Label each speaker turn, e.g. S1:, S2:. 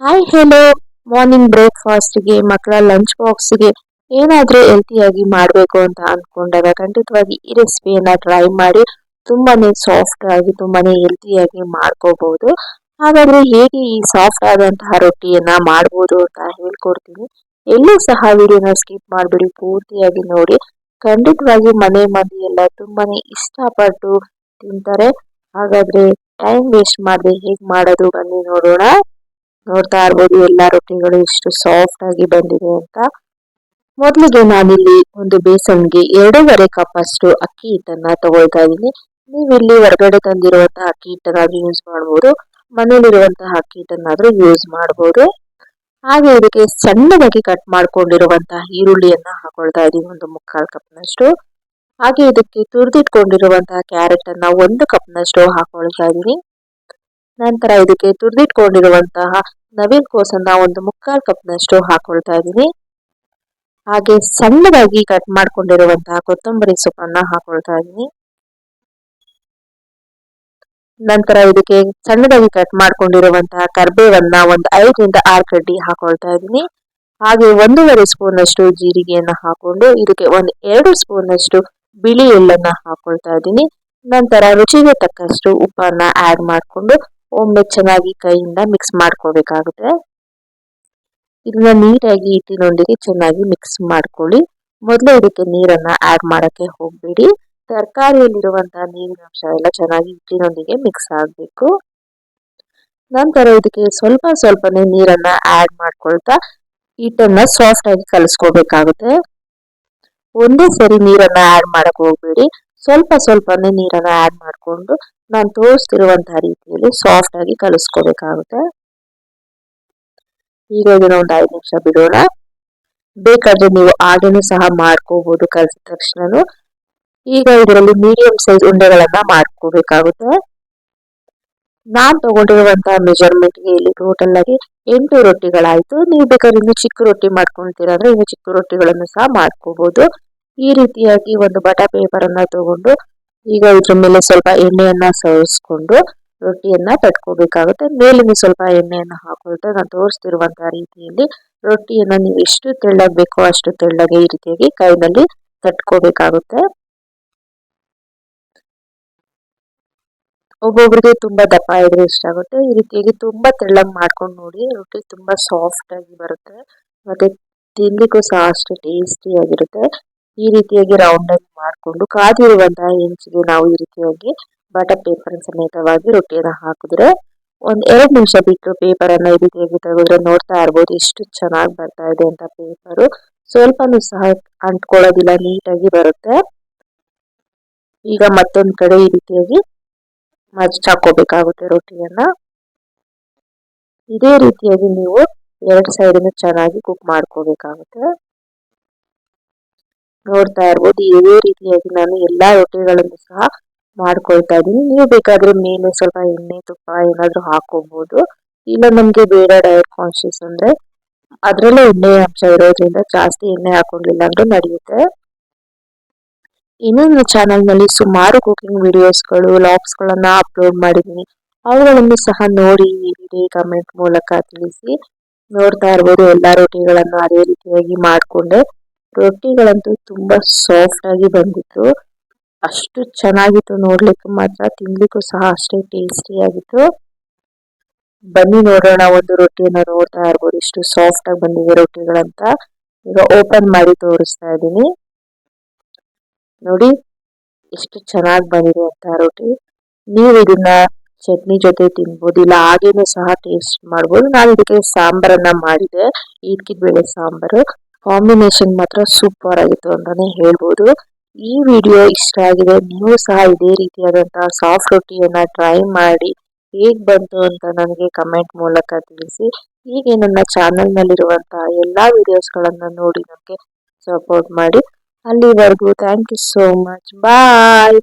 S1: Hi hello. Morning ಬ್ರೇಕ್ಫಾಸ್ಟ್ಗೆ ಮಕ್ಕಳ lunch ಬಾಕ್ಸ್ಗೆ ಏನಾದರೂ ಹೆಲ್ತಿಯಾಗಿ ಮಾಡಬೇಕು ಅಂತ ಅಂದ್ಕೊಂಡಾಗ ಖಂಡಿತವಾಗಿ ಈ ರೆಸಿಪಿಯನ್ನು ಟ್ರೈ ಮಾಡಿ. ತುಂಬಾನೇ ಸಾಫ್ಟ್ ಆಗಿ ತುಂಬಾನೇ ಹೆಲ್ತಿಯಾಗಿ ಮಾಡ್ಕೋಬಹುದು. ಹಾಗಾದ್ರೆ ಹೇಗೆ ಈ ಸಾಫ್ಟ್ ಆದಂತಹ ರೊಟ್ಟಿಯನ್ನ ಮಾಡ್ಬೋದು ಅಂತ ಹೇಳ್ಕೊಡ್ತೀನಿ. ಎಲ್ಲೂ ಸಹ ವಿಡಿಯೋನ ಸ್ಕಿಪ್ ಮಾಡಿಬಿಡಿ, ಪೂರ್ತಿಯಾಗಿ ನೋಡಿ. ಖಂಡಿತವಾಗಿ ಮನೆ ಮಂದಿ ಎಲ್ಲ ತುಂಬಾನೇ ಇಷ್ಟಪಟ್ಟು ತಿಂತಾರೆ. ಹಾಗಾದ್ರೆ ಟೈಮ್ ವೇಸ್ಟ್ ಮಾಡದೆ ಹೇಗೆ ಮಾಡೋದು ಬನ್ನಿ ನೋಡೋಣ. ನೋಡ್ತಾ ಇರ್ಬೋದು ಎಲ್ಲಾ ರೊಟ್ಟಿಗಳು ಎಷ್ಟು ಸಾಫ್ಟ್ ಆಗಿ ಬಂದಿದೆ ಅಂತ. ಮೊದಲಿಗೆ ನಾನಿಲ್ಲಿ ಒಂದು ಬೇಸನ್ಗೆ 2.5 ಕಪ್ ಅಷ್ಟು ಅಕ್ಕಿ ಹಿಟ್ಟನ್ನ ತಗೊಳ್ತಾ ಇದ್ದೀನಿ. ನೀವು ಇಲ್ಲಿ ಹೊರಗಡೆ ತಂದಿರುವಂತಹ ಅಕ್ಕಿ ಹಿಟ್ಟನ್ನಾದ್ರೂ ಯೂಸ್ ಮಾಡಬಹುದು, ಮನೇಲಿರುವಂತಹ ಅಕ್ಕಿ ಹಿಟ್ಟನ್ನಾದ್ರೂ ಯೂಸ್ ಮಾಡಬಹುದು. ಹಾಗೆ ಇದಕ್ಕೆ ಸಣ್ಣದಾಗಿ ಕಟ್ ಮಾಡ್ಕೊಂಡಿರುವಂತಹ ಈರುಳ್ಳಿಯನ್ನ ಹಾಕೊಳ್ತಾ ಇದ್ದೀನಿ, ಒಂದು 3/4 ಕಪ್ನಷ್ಟು. ಹಾಗೆ ಇದಕ್ಕೆ ತುರಿದಿಟ್ಕೊಂಡಿರುವಂತಹ ಕ್ಯಾರೆಟ್ ಅನ್ನ 1 ಕಪ್ನಷ್ಟು ಹಾಕೊಳ್ತಾ ಇದ್ದೀನಿ. ನಂತರ ಇದಕ್ಕೆ ತುರಿದಿಟ್ಕೊಂಡಿರುವಂತಹ ನವಿಲ್ ಕೋಸನ್ನ ಒಂದು 3/4 ಕಪ್ನಷ್ಟು ಹಾಕೊಳ್ತಾ ಇದ್ದೀನಿ. ಹಾಗೆ ಸಣ್ಣದಾಗಿ ಕಟ್ ಮಾಡ್ಕೊಂಡಿರುವಂತಹ ಕೊತ್ತಂಬರಿ ಸೊಪ್ಪನ್ನ ಹಾಕೊಳ್ತಾ ಇದ್ದೀನಿ. ನಂತರ ಇದಕ್ಕೆ ಸಣ್ಣದಾಗಿ ಕಟ್ ಮಾಡ್ಕೊಂಡಿರುವಂತಹ ಕರ್ಬೇವನ್ನ ಒಂದು 5ರಿಂದ 6 ಕಡ್ಡಿ ಹಾಕೊಳ್ತಾ ಇದ್ದೀನಿ. ಹಾಗೆ 1.5 ಸ್ಪೂನ್ ಅಷ್ಟು ಜೀರಿಗೆಯನ್ನ ಹಾಕೊಂಡು ಇದಕ್ಕೆ 2 ಸ್ಪೂನ್ ಅಷ್ಟು ಬಿಳಿ ಎಳ್ಳನ್ನ ಹಾಕೊಳ್ತಾ ಇದ್ದೀನಿ. ನಂತರ ರುಚಿಗೆ ತಕ್ಕಷ್ಟು ಉಪ್ಪನ್ನ ಆಡ್ ಮಾಡಿಕೊಂಡು ಒಮ್ಮೆ ಚೆನ್ನಾಗಿ ಕೈಯಿಂದ ಮಿಕ್ಸ್ ಮಾಡ್ಕೋಬೇಕಾಗುತ್ತೆ. ಇದನ್ನ ನೀಟಾಗಿ ಹಿಟ್ಟಿನೊಂದಿಗೆ ಚೆನ್ನಾಗಿ ಮಿಕ್ಸ್ ಮಾಡ್ಕೊಳ್ಳಿ. ಮೊದಲು ಇದಕ್ಕೆ ನೀರನ್ನ ಆಡ್ ಮಾಡಕ್ಕೆ ಹೋಗ್ಬೇಡಿ. ತರಕಾರಿಯಲ್ಲಿರುವಂತಹ ನೀರಿನ ಅಂಶ ಎಲ್ಲ ಚೆನ್ನಾಗಿ ಹಿಟ್ಟಿನೊಂದಿಗೆ ಮಿಕ್ಸ್ ಆಗಬೇಕು. ನಂತರ ಇದಕ್ಕೆ ಸ್ವಲ್ಪ ಸ್ವಲ್ಪನೇ ನೀರನ್ನ ಆಡ್ ಮಾಡ್ಕೊಳ್ತಾ ಹಿಟ್ಟನ್ನ ಸಾಫ್ಟ್ ಆಗಿ ಕಲಿಸ್ಕೋಬೇಕಾಗುತ್ತೆ. ಒಂದೇ ಸರಿ ನೀರನ್ನ ಆಡ್ ಮಾಡಕ್ ಹೋಗ್ಬೇಡಿ, ಸ್ವಲ್ಪ ಸ್ವಲ್ಪನೇ ನೀರನ್ನ ಆಡ್ ಮಾಡಿಕೊಂಡು ನಾನು ತೋರಿಸ್ತಿರುವಂತಹ ರೀತಿಯಲ್ಲಿ ಸಾಫ್ಟ್ ಆಗಿ ಕಲಿಸ್ಕೋಬೇಕಾಗುತ್ತೆ. ಈಗ ಇದನ್ನ ಒಂದು 5 ನಿಮಿಷ ಬಿಡೋಣ. ಬೇಕಾದ್ರೆ ನೀವು ಹಾಗೇನೂ ಸಹ ಮಾಡ್ಕೋಬಹುದು ಕಲಿಸಿದ ತಕ್ಷಣ. ಈಗ ಇದರಲ್ಲಿ ಮೀಡಿಯಂ ಸೈಜ್ ಉಂಡೆಗಳನ್ನ ಮಾಡ್ಕೋಬೇಕಾಗುತ್ತೆ. ನಾನ್ ತಗೊಂಡಿರುವಂತಹ ಮೆಜರ್ಮೆಂಟ್ಗೆ ಇಲ್ಲಿ ಟೋಟಲ್ ಆಗಿ 8 ರೊಟ್ಟಿಗಳಾಯ್ತು. ನೀವು ಬೇಕಾದ್ರೆ ಇನ್ನು ಚಿಕ್ಕ ರೊಟ್ಟಿ ಮಾಡ್ಕೊಂತೀರಾ ಅಂದ್ರೆ ಇನ್ನು ಚಿಕ್ಕ ರೊಟ್ಟಿಗಳನ್ನು ಸಹ ಮಾಡ್ಕೋಬಹುದು. ಈ ರೀತಿಯಾಗಿ ಒಂದು ಬಟರ್ ಪೇಪರ್ ಅನ್ನ ತಗೊಂಡು ಈಗ ಇದ್ರ ಮೇಲೆ ಸ್ವಲ್ಪ ಎಣ್ಣೆಯನ್ನ ಸವರಿಸ್ಕೊಂಡು ರೊಟ್ಟಿಯನ್ನ ತಟ್ಕೋಬೇಕಾಗುತ್ತೆ. ಮೇಲಿನ ಸ್ವಲ್ಪ ಎಣ್ಣೆಯನ್ನ ಹಾಕೊಳ್ತಾ ನಾನು ತೋರಿಸ್ತಿರುವಂತಹ ರೀತಿಯಲ್ಲಿ ರೊಟ್ಟಿಯನ್ನ ನೀವು ಎಷ್ಟು ತೆಳ್ಳಗೆ ಬೇಕೋ ಅಷ್ಟು ತೆಳ್ಳಗೆ ಈ ರೀತಿಯಾಗಿ ಕೈನಲ್ಲಿ ತಟ್ಕೋಬೇಕಾಗುತ್ತೆ. ಒಬ್ಬೊಬ್ರಿಗೆ ತುಂಬಾ ದಪ್ಪ ಇದ್ರೆ ಇಷ್ಟ ಆಗುತ್ತೆ. ಈ ರೀತಿಯಾಗಿ ತುಂಬಾ ತೆಳ್ಳಗೆ ಮಾಡ್ಕೊಂಡು ನೋಡಿ, ರೊಟ್ಟಿ ತುಂಬಾ ಸಾಫ್ಟ್ ಆಗಿ ಬರುತ್ತೆ, ಮತ್ತೆ ತಿನ್ಲಿಕ್ಕೂ ಸಹ ಅಷ್ಟೇ ಟೇಸ್ಟಿ ಆಗಿರುತ್ತೆ. ಈ ರೀತಿಯಾಗಿ ರೌಂಡ್ ಆಗಿ ಮಾಡಿಕೊಂಡು ಕಾದಿರುವಂತಹ ಹೆಂಚಿಗೆ ನಾವು ಈ ರೀತಿಯಾಗಿ ಬಟರ್ ಪೇಪರ್ ಸಮೇತವಾಗಿ ರೊಟ್ಟಿಯನ್ನ ಹಾಕಿದ್ರೆ 2 ನಿಮಿಷ ಬಿಟ್ಟು ಪೇಪರ್ ಅನ್ನ ಈ ರೀತಿಯಾಗಿ ತೆಗೆದ್ರೆ ನೋಡ್ತಾ ಇರ್ಬೋದು ಎಷ್ಟು ಚೆನ್ನಾಗಿ ಬರ್ತಾ ಇದೆ ಅಂತ. ಪೇಪರು ಸ್ವಲ್ಪನೂ ಸಹ ಅಂಟ್ಕೊಳ್ಳೋದಿಲ್ಲ, ನೀಟಾಗಿ ಬರುತ್ತೆ. ಈಗ ಮತ್ತೊಂದು ಕಡೆ ಈ ರೀತಿಯಾಗಿ ಮಚ್ಚಾಕೋಬೇಕಾಗುತ್ತೆ ರೊಟ್ಟಿಯನ್ನ. ಇದೇ ರೀತಿಯಾಗಿ ನೀವು 2 ಸೈಡ್ ಚೆನ್ನಾಗಿ ಕುಕ್ ಮಾಡ್ಕೋಬೇಕಾಗುತ್ತೆ. ನೋಡ್ತಾ ಇರ್ಬೋದು ಇದೇ ರೀತಿಯಾಗಿ ನಾನು ಎಲ್ಲಾ ರೊಟ್ಟಿಗಳನ್ನು ಸಹ ಮಾಡ್ಕೊಳ್ತಾ ಇದ್ದೀನಿ. ನೀವು ಬೇಕಾದ್ರೆ ಮೇಲೆ ಸ್ವಲ್ಪ ಎಣ್ಣೆ ತುಪ್ಪ ಏನಾದ್ರು ಹಾಕೋಬಹುದು. ಇಲ್ಲ ನಮ್ಗೆ ಬೇಡ ಡಯಟ್ ಕಾನ್ಶಿಯಸ್ ಅಂದ್ರೆ ಅದ್ರಲ್ಲೇ ಎಣ್ಣೆ ಅಂಶ ಇರೋದ್ರಿಂದ ಜಾಸ್ತಿ ಎಣ್ಣೆ ಹಾಕೊಂಡಿಲ್ಲ ಅಂದ್ರೆ ನಡೆಯುತ್ತೆ. ಇನ್ನು ನನ್ನ ಚಾನಲ್ ನಲ್ಲಿ ಸುಮಾರು ಕುಕಿಂಗ್ ವಿಡಿಯೋಸ್ಗಳು ಗಳನ್ನ ಅಪ್ಲೋಡ್ ಮಾಡಿದ್ದೀನಿ. ಅವುಗಳನ್ನು ಸಹ ನೋಡಿ ವಿಡಿಯೋ ಕಮೆಂಟ್ ಮೂಲಕ ತಿಳಿಸಿ. ನೋಡ್ತಾ ಇರ್ಬೋದು ಎಲ್ಲಾ ರೊಟ್ಟಿಗಳನ್ನು ಅದೇ ರೀತಿಯಾಗಿ ಮಾಡ್ಕೊಂಡೆ. ರೊಟ್ಟಿಗಳಂತೂ ತುಂಬಾ ಸಾಫ್ಟ್ ಆಗಿ ಬಂದಿತ್ತು, ಅಷ್ಟು ಚೆನ್ನಾಗಿತ್ತು ನೋಡ್ಲಿಕ್ಕೆ, ಮಾತ್ರ ತಿನ್ಲಿಕ್ಕೂ ಸಹ ಅಷ್ಟೇ ಟೇಸ್ಟಿ ಆಗಿತ್ತು. ಬನ್ನಿ ನೋಡೋಣ ಒಂದು ರೊಟ್ಟಿಯನ್ನ. ನೋಡ್ತಾ ಇರ್ಬೋದು ಎಷ್ಟು ಸಾಫ್ಟ್ ಆಗಿ ಬಂದಿದೆ ರೊಟ್ಟಿಗಳಂತ. ಈಗ ಓಪನ್ ಮಾಡಿ ತೋರಿಸ್ತಾ ಇದ್ದೀನಿ ನೋಡಿ ಎಷ್ಟು ಚೆನ್ನಾಗಿ ಬಂದಿದೆ ಅಂತ ರೊಟ್ಟಿ. ನೀವು ಇದನ್ನ ಚಟ್ನಿ ಜೊತೆ ತಿನ್ಬೋದು, ಇಲ್ಲ ಹಾಗೇನು ಸಹ ಟೇಸ್ಟ್ ಮಾಡ್ಬೋದು. ನಾನು ಇದಕ್ಕೆ ಸಾಂಬಾರನ್ನ ಮಾಡಿದೆ, ಈಟ್ಕಿದ ಬೇಳೆ ಸಾಂಬಾರು. ಕಾಂಬಿನೇಷನ್ ಮಾತ್ರ ಸೂಪರ್ ಆಗಿತ್ತು ಅಂತಾನೆ ಹೇಳ್ಬೋದು. ಈ ವಿಡಿಯೋ ಇಷ್ಟ ಆಗಿದೆ, ನೀವು ಸಹ ಇದೇ ರೀತಿಯಾದಂತಹ ಸಾಫ್ಟ್ ರೊಟ್ಟಿಯನ್ನ ಟ್ರೈ ಮಾಡಿ ಹೇಗ್ ಬಂತು ಅಂತ ನನಗೆ ಕಮೆಂಟ್ ಮೂಲಕ ತಿಳಿಸಿ. ಹೀಗೆ ನನ್ನ ಚಾನೆಲ್ ನಲ್ಲಿರುವಂತಹ ಎಲ್ಲಾ ವಿಡಿಯೋಸ್ಗಳನ್ನ ನೋಡಿ ನನಗೆ ಸಪೋರ್ಟ್ ಮಾಡಿ. ಅಲ್ಲಿವರೆಗೂ thank you so much, bye.